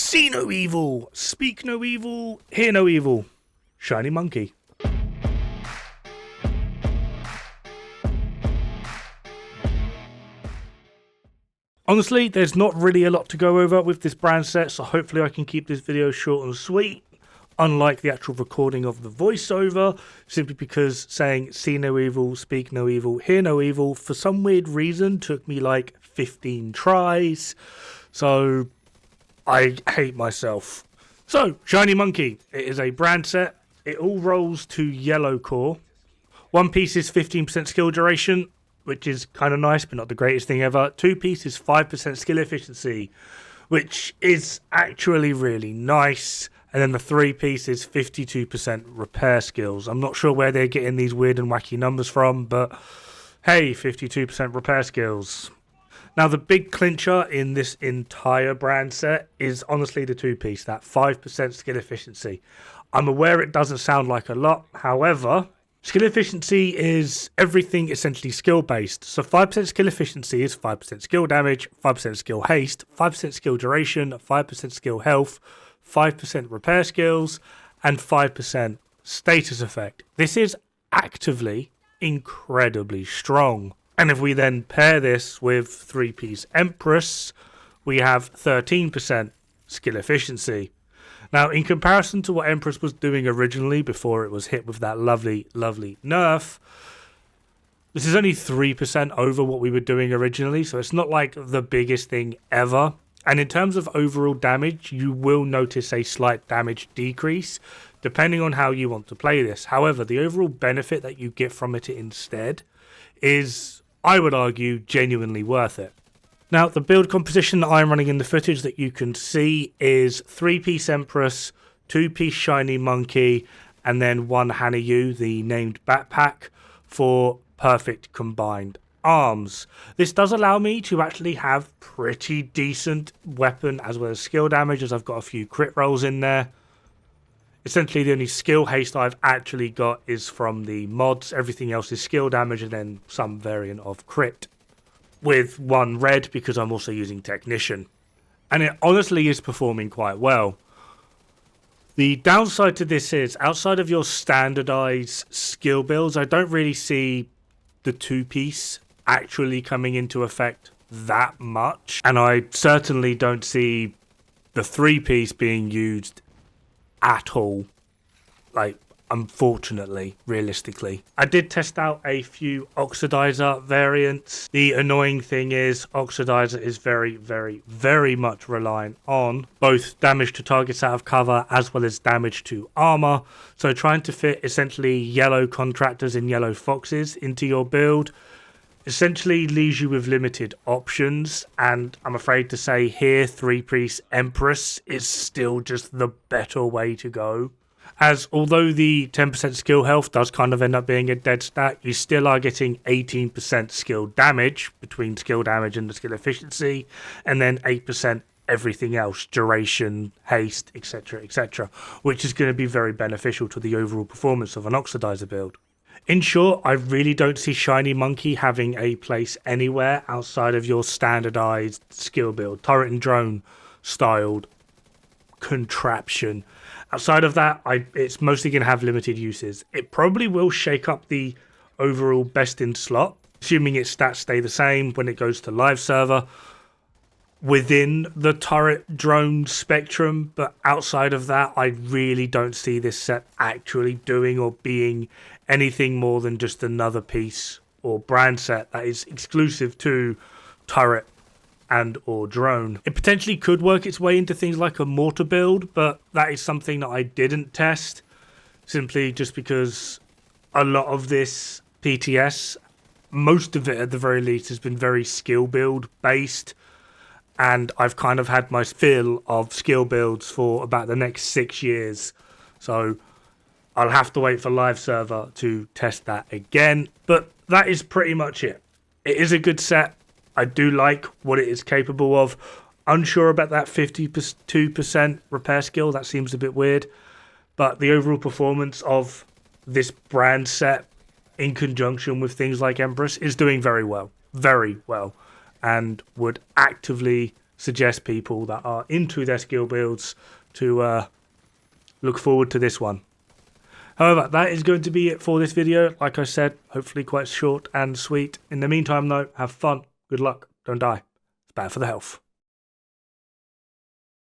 See no evil, speak no evil, hear no evil. Shiny monkey. Honestly, there's not really a lot to go over with this brand set, so hopefully I can keep this video short and sweet, unlike the actual recording of the voiceover, simply because saying see no evil, speak no evil, hear no evil, for some weird reason took me like 15 tries, so I hate myself. So, Shiny Monkey, it is a brand set, it all rolls to yellow core, one piece is 15% skill duration, which is kind of nice, but not the greatest thing ever. Two piece is 5% skill efficiency, which is actually really nice. And then the three piece is 52% repair skills. I'm not sure where they're getting these weird and wacky numbers from, but hey, 52% repair skills. Now, the big clincher in this entire brand set is honestly the two piece, that 5% skill efficiency. I'm aware it doesn't sound like a lot, however, skill efficiency is everything essentially skill based. So 5% skill efficiency is 5% skill damage, 5% skill haste, 5% skill duration, 5% skill health, 5% repair skills, and 5% status effect. This is actively incredibly strong. And if we then pair this with 3-piece Empress, we have 13% skill efficiency. Now, in comparison to what Empress was doing originally before it was hit with that lovely, lovely nerf, this is only 3% over what we were doing originally, so it's not like the biggest thing ever. And in terms of overall damage, you will notice a slight damage decrease, depending on how you want to play this. However, the overall benefit that you get from it instead is, I would argue, genuinely worth it. Now, the build composition that I'm running in the footage that you can see is 3-piece Empress, 2-piece Shiny Monkey, and then 1 Hanayu, the named backpack, for perfect combined arms. This does allow me to actually have pretty decent weapon as well as skill damage, as I've got a few crit rolls in there. Essentially, the only skill haste I've actually got is from the mods. Everything else is skill damage and then some variant of crit, with 1 red because I'm also using Technician. And it honestly is performing quite well. The downside to this is, outside of your standardized skill builds, I don't really see the 2-piece actually coming into effect that much. And I certainly don't see the 3-piece being used at all. Like, unfortunately, realistically. I did test out a few Oxidizer variants. The annoying thing is Oxidizer is very, very, very much reliant on both damage to targets out of cover as well as damage to armor. So trying to fit essentially yellow contractors and yellow foxes into your build essentially leaves you with limited options, and I'm afraid to say here 3-piece Empress is still just the better way to go. As although the 10% skill health does kind of end up being a dead stat, you still are getting 18% skill damage between skill damage and the skill efficiency, and then 8% everything else, duration, haste, etc, etc, which is going to be very beneficial to the overall performance of an Oxidizer build. In short, I really don't see Shiny Monkey having a place anywhere outside of your standardized skill build, turret and drone styled contraption. Outside of that, it's mostly going to have limited uses. It probably will shake up the overall best in slot, assuming its stats stay the same when it goes to live server, within the turret drone spectrum. But outside of that, I really don't see this set actually doing or being anything more than just another piece or brand set that is exclusive to turret and or drone. It potentially could work its way into things like a mortar build, but that is something that I didn't test, simply just because a lot of this PTS, most of it at the very least, has been very skill build based, and I've kind of had my fill of skill builds for about the next 6 years, so I'll have to wait for live server to test that again. But that is pretty much it. It is a good set. I do like what it is capable of. Unsure about that 52% repair skill. That seems a bit weird. But the overall performance of this brand set in conjunction with things like Empress is doing very well. Very well. And would actively suggest people that are into their skill builds to look forward to this one. However, that is going to be it for this video. Like I said, hopefully quite short and sweet. In the meantime though, have fun, good luck, don't die. It's bad for the health.